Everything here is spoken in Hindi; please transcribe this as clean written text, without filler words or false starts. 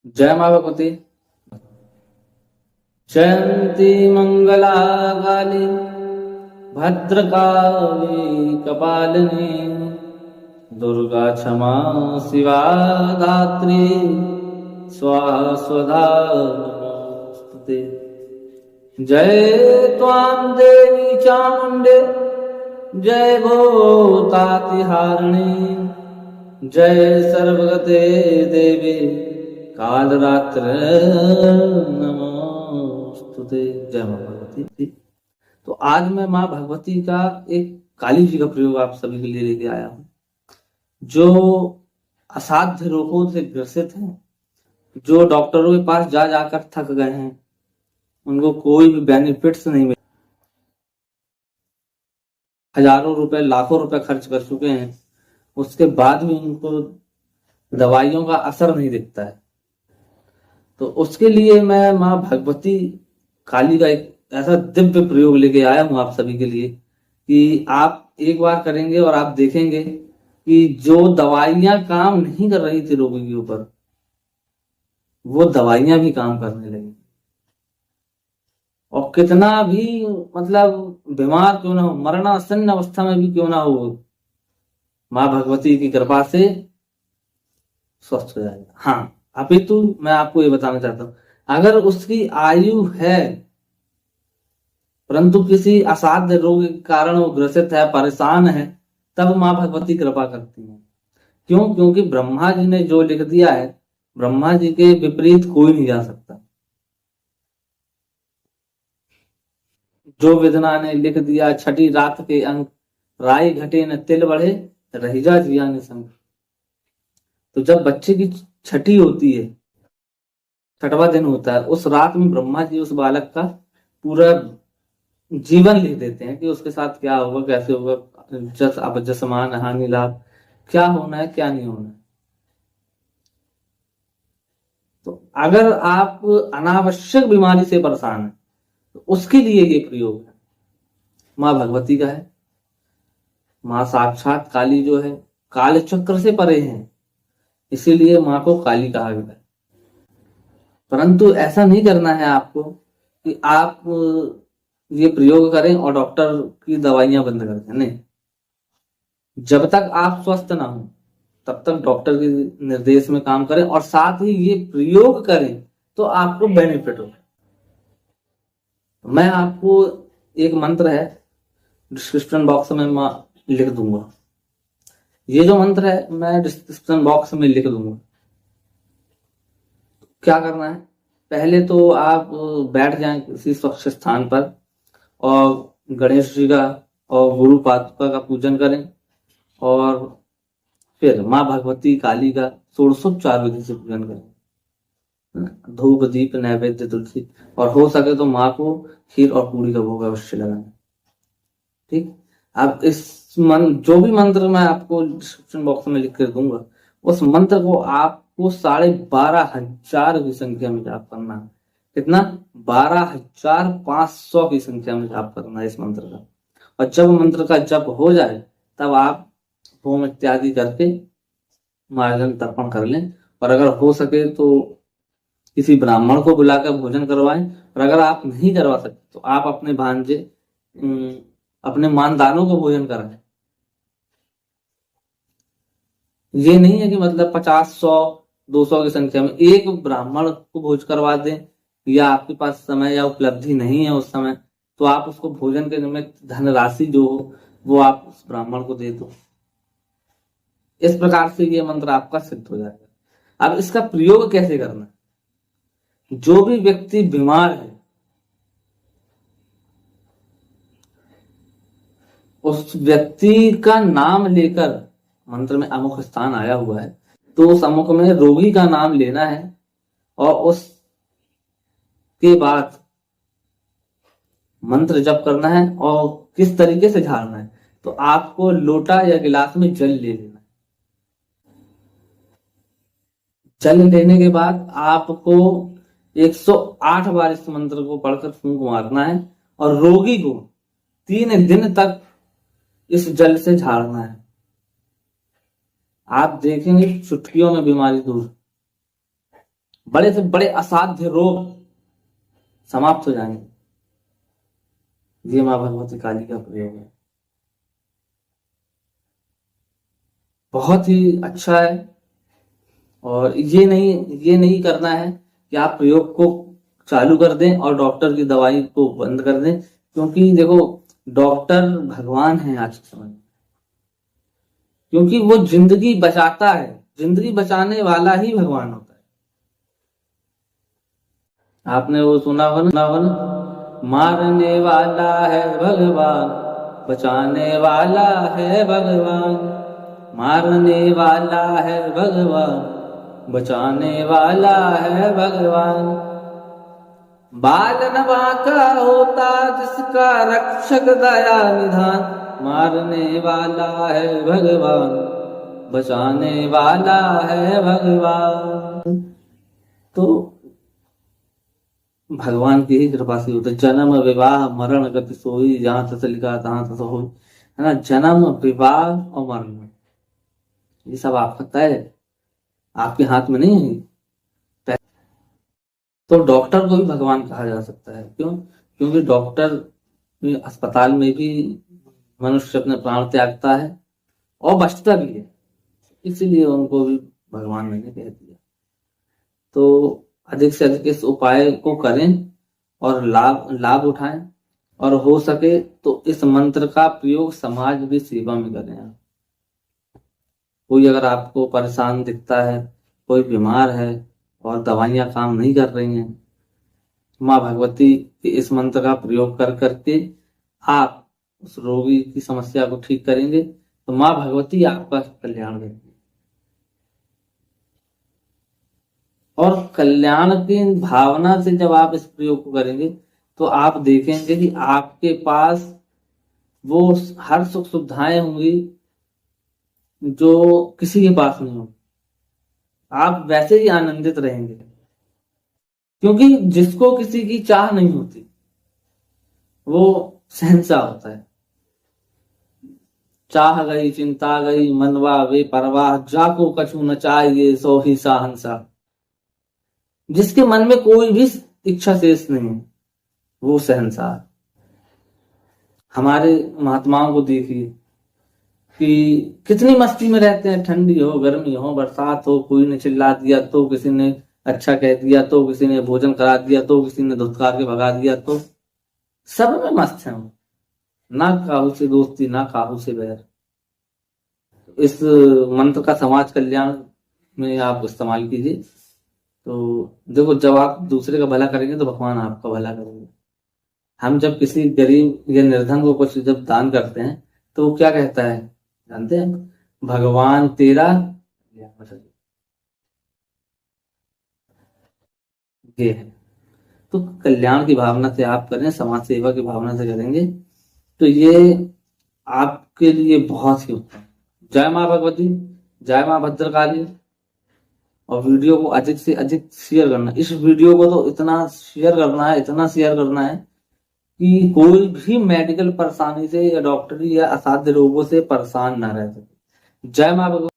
जय माँ भगवती। जयंती मंगला काली भद्रकाली कपालिनी दुर्गा क्षमा शिवा धात्री स्वाहा स्वधा नमोस्तुते। जय त्वां देवी चामुंडे जय भूतातिहारिणी जय सर्वगते देवी कालरात्र नमोस्तुते। जय माँ भगवती। तो आज मैं माँ भगवती का एक काली जी का प्रयोग आप सभी के लिए लेके आया हूँ, जो असाध्य रोगों से ग्रसित हैं, जो डॉक्टरों के पास जा जाकर थक गए हैं, उनको कोई भी बेनिफिट्स नहीं मिले, हजारों रुपए लाखों रुपए खर्च कर चुके हैं, उसके बाद भी उनको दवाइयों का असर नहीं दिखता है। तो उसके लिए मैं माँ भगवती काली का एक ऐसा दिव्य प्रयोग लेके आया हूँ आप सभी के लिए कि आप एक बार करेंगे और आप देखेंगे कि जो दवाइयां काम नहीं कर रही थी रोगी के ऊपर, वो दवाइयां भी काम करने लगी। और कितना भी मतलब बीमार क्यों ना हो, मरणासन्न अवस्था में भी क्यों ना हो, माँ भगवती की कृपा से स्वस्थ हो जाएगा। हाँ, अपितु मैं आपको ये बताना चाहता हूँ, अगर उसकी आयु है परंतु किसी असाध्य रोग के कारण वो ग्रसित है, परेशान है, तब माँ भगवती कृपा करती है। क्यों? क्योंकि ब्रह्मा जी ने जो लिख दिया है, ब्रह्मा जी के विपरीत कोई नहीं जा सकता। जो विधना ने लिख दिया, छठी रात के अंक राय घटे न तिल बढ़े रहिजा जिया ने संग। तो जब बच्चे की छठी होती है, छठवां दिन होता है, उस रात में ब्रह्मा जी उस बालक का पूरा जीवन लिख देते हैं कि उसके साथ क्या होगा, कैसे होगा, जस अब जसमान हानि लाभ, क्या होना है क्या नहीं होना है। तो अगर आप अनावश्यक बीमारी से परेशान हैं तो उसके लिए ये प्रयोग है, माँ भगवती का है। माँ साक्षात काली जो है, काल चक्र से परे हैं, इसीलिए माँ को काली कहा गया है। परंतु ऐसा नहीं करना है आपको कि आप ये प्रयोग करें और डॉक्टर की दवाइयां बंद कर दें। नहीं, जब तक आप स्वस्थ ना हो तब तक डॉक्टर के निर्देश में काम करें और साथ ही ये प्रयोग करें तो आपको बेनिफिट हो। मैं आपको एक मंत्र है, डिस्क्रिप्शन बॉक्स में मैं लिख दूंगा। ये जो मंत्र है मैं डिस्क्रिप्शन बॉक्स में लिख दूंगा। क्या करना है, पहले तो आप बैठ जाएं किसी स्वच्छ स्थान पर और गणेश जी का और गुरु पादुका का पूजन करें और फिर माँ भगवती काली का षोडशोपचार विधि से पूजन करें। धूप दीप नैवेद्य तुलसी, और हो सके तो माँ को खीर और पूरी का भोग अवश्य लगाना। ठीक, अब इस जो भी मंत्र मैं आपको डिस्क्रिप्शन बॉक्स में लिख कर दूंगा, उस मंत्र को आपको 12,500 की संख्या में जाप करना है। कितना? 12,500 की संख्या में जाप करना है इस मंत्र का। और जब मंत्र का जप हो जाए तब आप होम इत्यादि करके मार्जन तर्पण कर लें, और अगर हो सके तो किसी ब्राह्मण को बुलाकर भोजन करवाएं। और अगर आप नहीं करवा सकते तो आप अपने भांजे, अपने मानदानों को भोजन कराएं। ये नहीं है कि मतलब 50, 100, 200 की संख्या में एक ब्राह्मण को भोज करवा दें, या आपके पास समय या उपलब्धि नहीं है उस समय, तो आप उसको भोजन के निमित्त धनराशि जो हो वो आप उस ब्राह्मण को दे दो। इस प्रकार से ये मंत्र आपका सिद्ध हो जाएगा। अब इसका प्रयोग कैसे करना है? जो भी व्यक्ति बीमार है उस व्यक्ति का नाम लेकर, मंत्र में अमुक स्थान आया हुआ है तो उस अमुक में रोगी का नाम लेना है और उसके बाद मंत्र जप करना है। और किस तरीके से झाड़ना है, तो आपको लोटा या गिलास में जल ले लेना है। जल लेने के बाद आपको 108 बार इस मंत्र को पढ़कर फूंक मारना है और रोगी को 3 दिन तक इस जल से झाड़ना है। आप देखेंगे चुटकियों में बीमारी दूर। बड़े से बड़े असाध्य रोग समाप्त हो जाएंगे। ये माँ भगवती काली का प्रयोग है, बहुत ही अच्छा है। और ये नहीं करना है कि आप प्रयोग को चालू कर दें और डॉक्टर की दवाई को बंद कर दें, क्योंकि देखो डॉक्टर भगवान है आज के समय में, क्योंकि वो जिंदगी बचाता है, जिंदगी बचाने वाला ही भगवान होता है। आपने वो सुना हो ना, मारने वाला है भगवान, बचाने वाला है भगवान, मारने वाला है भगवान, बचाने वाला है भगवान। बाल न बांका होता जिसका रक्षक दया निधान, मारने वाला है भगवान, बचाने वाला है भगवान। तो भगवान की ही कृपा से होता है। जन्म विवाह मरण गति सोई, जहां तक लिखा तहां तक होई, है ना। जन्म विवाह और मरण ये सब आपका तय है, आपके हाथ में नहीं है। तो डॉक्टर को भी भगवान कहा जा सकता है। क्यों? क्योंकि डॉक्टर अस्पताल में भी मनुष्य अपने प्राण त्यागता है और बचता भी है, इसीलिए उनको भी भगवान मैंने कह दिया। तो अधिक से अधिक इस उपाय को करें और लाभ उठाएं, और हो सके तो इस मंत्र का प्रयोग समाज की सेवा में करें। आप कोई अगर आपको परेशान दिखता है, कोई बीमार है और दवाइयां काम नहीं कर रही हैं, माँ भगवती के इस मंत्र का प्रयोग कर करके आप उस रोगी की समस्या को ठीक करेंगे, तो माँ भगवती आपका कल्याण करेंगे। और कल्याण की भावना से जब आप इस प्रयोग को करेंगे, तो आप देखेंगे कि आपके पास वो हर सुख सुविधाएं होंगी जो किसी के पास नहीं होगी। आप वैसे ही आनंदित रहेंगे, क्योंकि जिसको किसी की चाह नहीं होती वो शहंशाह होता है। चाह गई चिंता गई मनवा वे परवाह, जाको कछु न चाहिए सो ही शहंशाह। जिसके मन में कोई भी इच्छा शेष नहीं है वो शहंशाह। हमारे महात्माओं को देखिए कि कितनी मस्ती में रहते हैं, ठंडी हो गर्मी हो बरसात हो, कोई ने चिल्ला दिया तो किसी ने अच्छा कह दिया, तो किसी ने भोजन करा दिया, तो किसी ने धुतकार के भगा दिया, तो सब में मस्त है वो। ना काहू से दोस्ती ना काहू से बैर। इस मंत्र का समाज कल्याण में आप इस्तेमाल कीजिए। तो देखो जब आप दूसरे का भला करेंगे तो भगवान आपका भला करेंगे। हम जब किसी गरीब या निर्धन को कुछ जब दान करते हैं तो वो क्या कहता है जानते हैं? भगवान तेरा ये है। तो कल्याण की भावना से आप करें, समाज सेवा की भावना से करेंगे तो ये आपके लिए बहुत ही उत्तम। जय माँ भगवती, जय माँ भद्रकाली। और वीडियो को अधिक से अधिक शेयर करना। इस वीडियो को तो इतना शेयर करना है, इतना शेयर करना है कि कोई भी मेडिकल परेशानी से या डॉक्टरी या असाध्य रोगों से परेशान ना रह सके। जय माँ भगवती।